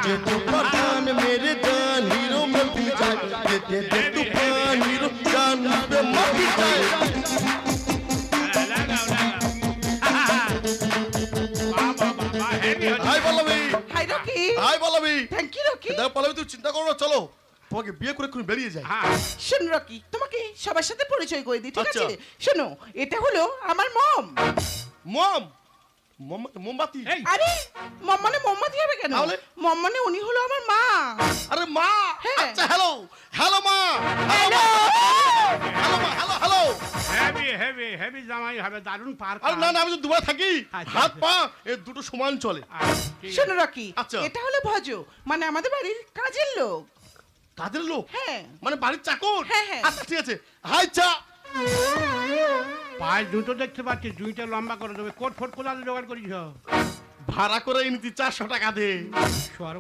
ये तो पठान मेरे जान हीरो में भी जाए ये तूफान हीरो जान पे मर जाए hi Pallavi hi Rocky. Hi Pallavi thank you Rocky. দেখো পল্লবী তুই চিন্তা করো না চলো তোমাকে বিয়ে করে এক্ষুনি বেরিয়ে যাই শোন রকি, তোমাকে সবার সাথে পরিচয় করে দিই, ঠিক আচ্ছা। আছে? শোনো, এটা হলো আমার মম। মম মোমবাতি আরে মম মানে মোমবাতি হবে কেন? তাহলে? মম মানে উনি হলো আমার মা। আরে মা হ্যাঁ। আচ্ছা হ্যালো হ্যালো মা হ্যালো। হ্যালো মা hello hello heavy heavy heavy জামাই হবে, দারুণ পার্ক। আরে না না আমি তো দুবার থাকি আচ্ছা, হাত আচ্ছা। পা এ দুটো সমান চলে শোনো রকি, আচ্ছা। এটা হলো ভজ, মানে আমাদের বাড়ির কাজের লোক। কাদের লোক হ্যাঁ মানে বাড়ির চাকর হ্যাঁ, হ্যাঁ। আচ্ছা ঠিক আছে হাই চা পায়ে জুতো দেখতে পাচ্ছি, জুইটা লম্বা করে দেবে। কোট ফোট কোথা জোগাড় করিস? ভাড়া করে নিতি 400 টাকা দে শোয়ার